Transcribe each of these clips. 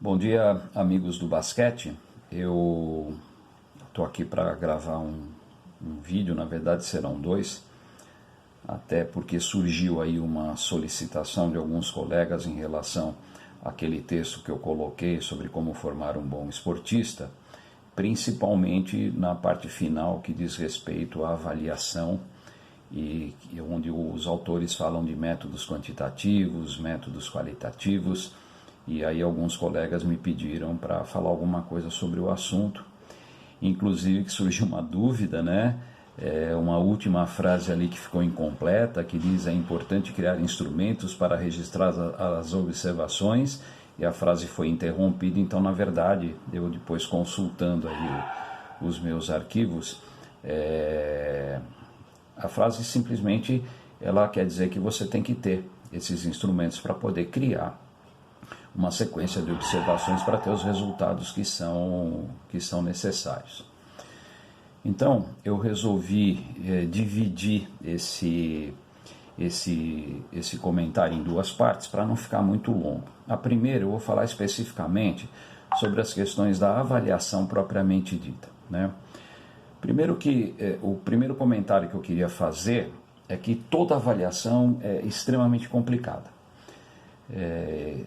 Bom dia, amigos do basquete. Eu estou aqui para gravar um vídeo, na verdade serão dois, até porque surgiu aí uma solicitação de alguns colegas em relação àquele texto que eu coloquei sobre como formar um bom esportista, principalmente na parte final que diz respeito à avaliação e onde os autores falam de métodos quantitativos, métodos qualitativos. E aí alguns colegas me pediram para falar alguma coisa sobre o assunto, inclusive que surgiu uma dúvida, né? Uma última frase ali que ficou incompleta, que diz: é importante criar instrumentos para registrar as observações, e a frase foi interrompida. Então, na verdade, eu depois consultando aí os meus arquivos, a frase simplesmente ela quer dizer que você tem que ter esses instrumentos para poder criar uma sequência de observações para ter os resultados que são necessários. Então, eu resolvi dividir esse comentário em duas partes para não ficar muito longo. A primeira, eu vou falar especificamente sobre as questões da avaliação propriamente dita, né? Primeiro o primeiro comentário que eu queria fazer é que toda avaliação é extremamente complicada.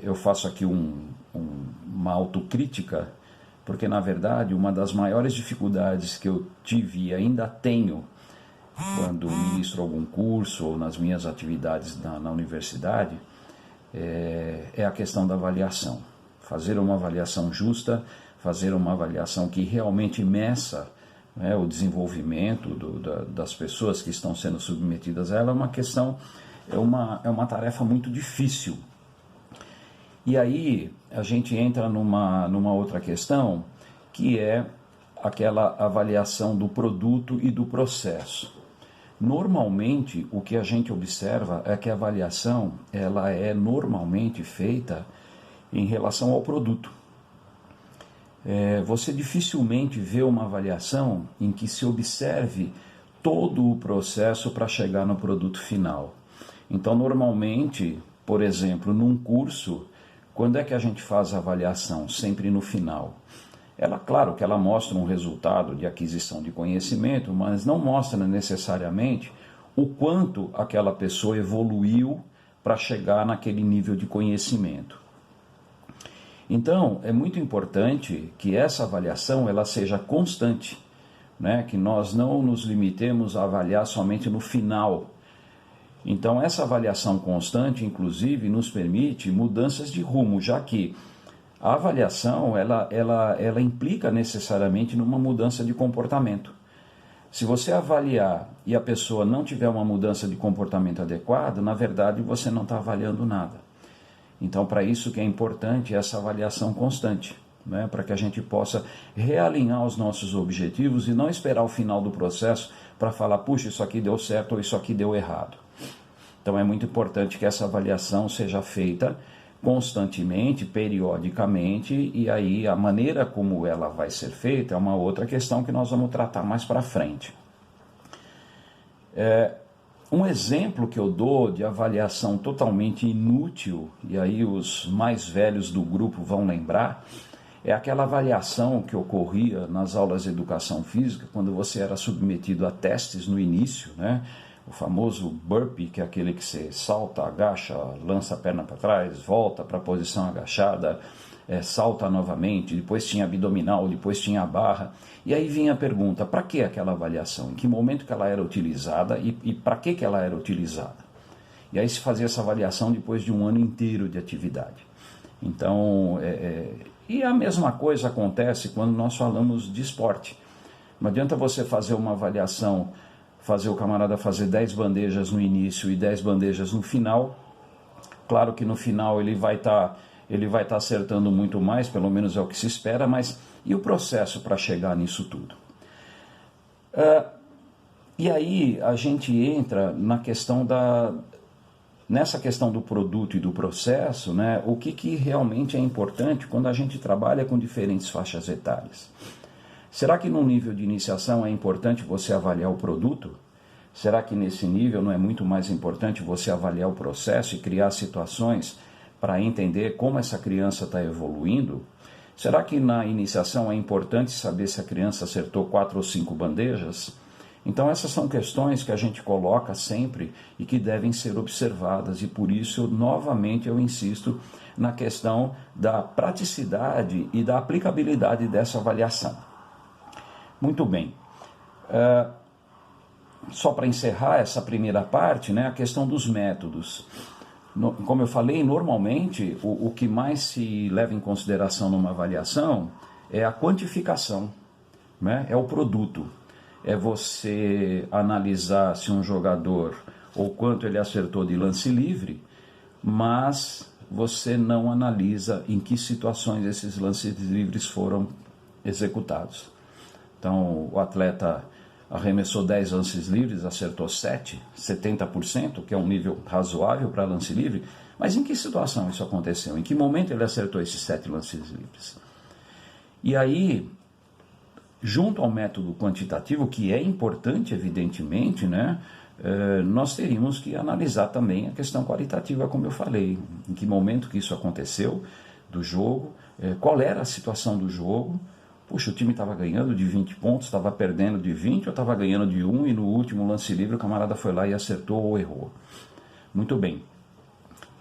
Eu faço aqui uma autocrítica, porque na verdade uma das maiores dificuldades que eu tive e ainda tenho quando ministro algum curso ou nas minhas atividades na universidade é a questão da avaliação. Fazer uma avaliação justa, fazer uma avaliação que realmente meça, né, o desenvolvimento das pessoas que estão sendo submetidas a ela é uma tarefa muito difícil. E aí a gente entra numa outra questão, que é aquela avaliação do produto e do processo. Normalmente, o que a gente observa é que a avaliação ela é normalmente feita em relação ao produto. Você dificilmente vê uma avaliação em que se observe todo o processo para chegar no produto final. Então, normalmente, por exemplo, num curso, quando é que a gente faz a avaliação? Sempre no final. Claro que ela mostra um resultado de aquisição de conhecimento, mas não mostra necessariamente o quanto aquela pessoa evoluiu para chegar naquele nível de conhecimento. Então, é muito importante que essa avaliação ela seja constante, né? Que nós não nos limitemos a avaliar somente no final. Então, essa avaliação constante, inclusive, nos permite mudanças de rumo, já que a avaliação ela implica necessariamente numa mudança de comportamento. Se você avaliar e a pessoa não tiver uma mudança de comportamento adequado, na verdade, você não está avaliando nada. Então, para isso que é importante essa avaliação constante, né? Para que a gente possa realinhar os nossos objetivos e não esperar o final do processo para falar, puxa, isso aqui deu certo ou isso aqui deu errado. Então é muito importante que essa avaliação seja feita constantemente, periodicamente, e aí a maneira como ela vai ser feita é uma outra questão que nós vamos tratar mais para frente. Um exemplo que eu dou de avaliação totalmente inútil, e aí os mais velhos do grupo vão lembrar, é aquela avaliação que ocorria nas aulas de educação física, quando você era submetido a testes no início, né? O famoso burpee, que é aquele que você salta, agacha, lança a perna para trás, volta para a posição agachada, salta novamente, depois tinha abdominal, depois tinha a barra. E aí vinha a pergunta, para que aquela avaliação? Em que momento que ela era utilizada e para que ela era utilizada? E aí se fazia essa avaliação depois de um ano inteiro de atividade. Então, e a mesma coisa acontece quando nós falamos de esporte. Não adianta você fazer uma avaliação, fazer o camarada fazer 10 bandejas no início e 10 bandejas no final. Claro que no final ele vai estar acertando muito mais, pelo menos é o que se espera, mas e o processo para chegar nisso tudo? E aí a gente entra nessa questão do produto e do processo, né? O que realmente é importante quando a gente trabalha com diferentes faixas etárias. Será que no nível de iniciação é importante você avaliar o produto? Será que nesse nível não é muito mais importante você avaliar o processo e criar situações para entender como essa criança está evoluindo? Será que na iniciação é importante saber se a criança acertou 4 ou 5 bandejas? Então essas são questões que a gente coloca sempre e que devem ser observadas, e por isso, novamente, eu insisto na questão da praticidade e da aplicabilidade dessa avaliação. Muito bem. Só para encerrar essa primeira parte, né, a questão dos métodos. Como eu falei, normalmente o que mais se leva em consideração numa avaliação é a quantificação, né? É o produto. É você analisar se um jogador, ou quanto ele acertou de lance livre, mas você não analisa em que situações esses lances livres foram executados. Então, o atleta arremessou 10 lances livres, acertou 7, 70%, que é um nível razoável para lance livre, mas em que situação isso aconteceu? Em que momento ele acertou esses 7 lances livres? E aí, junto ao método quantitativo, que é importante, evidentemente, né, nós teríamos que analisar também a questão qualitativa, como eu falei, em que momento que isso aconteceu do jogo, qual era a situação do jogo. Puxa, o time estava ganhando de 20 pontos, estava perdendo de 20, ou estava ganhando de 1, e no último lance livre o camarada foi lá e acertou ou errou. Muito bem.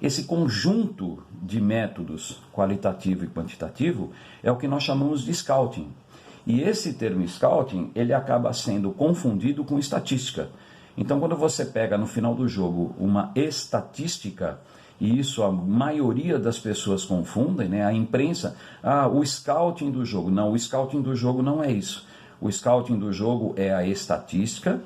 Esse conjunto de métodos qualitativo e quantitativo é o que nós chamamos de scouting. E esse termo scouting, ele acaba sendo confundido com estatística. Então, quando você pega no final do jogo uma estatística, e isso a maioria das pessoas confundem, né? A imprensa, o scouting do jogo. Não, o scouting do jogo não é isso. O scouting do jogo é a estatística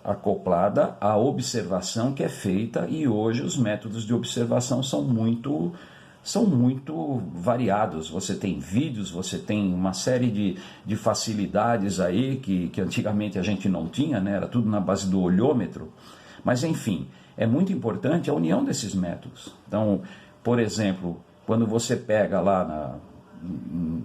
acoplada à observação que é feita, e hoje os métodos de observação são muito variados. Você tem vídeos, você tem uma série de facilidades aí que antigamente a gente não tinha, né? Era tudo na base do olhômetro. Mas, enfim, é muito importante a união desses métodos. Então, por exemplo, quando você pega lá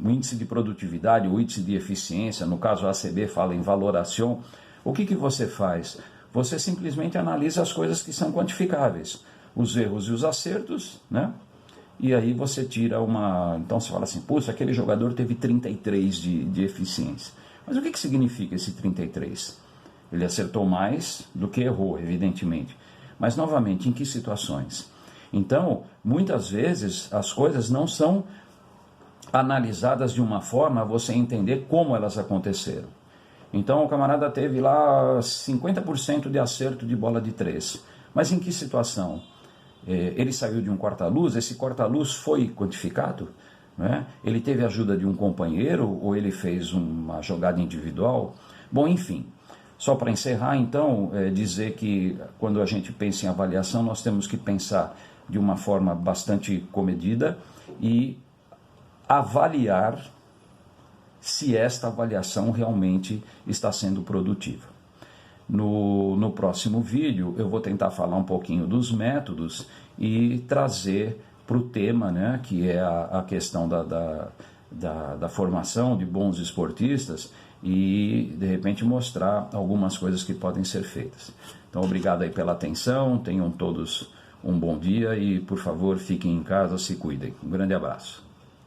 o índice de produtividade, o índice de eficiência, no caso a ACB fala em valoração, o que você faz? Você simplesmente analisa as coisas que são quantificáveis, os erros e os acertos, né? E aí você tira Então você fala assim, puxa, aquele jogador teve 33 de eficiência. Mas o que significa esse 33? Ele acertou mais do que errou, evidentemente. Mas, novamente, em que situações? Então, muitas vezes, as coisas não são analisadas de uma forma a você entender como elas aconteceram. Então, o camarada teve lá 50% de acerto de bola de 3. Mas em que situação? Ele saiu de um corta-luz, esse corta-luz foi quantificado? Né? Ele teve ajuda de um companheiro ou ele fez uma jogada individual? Bom, enfim, só para encerrar, então, dizer que quando a gente pensa em avaliação, nós temos que pensar de uma forma bastante comedida e avaliar se esta avaliação realmente está sendo produtiva. No próximo vídeo eu vou tentar falar um pouquinho dos métodos e trazer para o tema, né, que é a questão da formação de bons esportistas, e de repente mostrar algumas coisas que podem ser feitas. Então, obrigado aí pela atenção, tenham todos um bom dia e, por favor, fiquem em casa, se cuidem. Um grande abraço.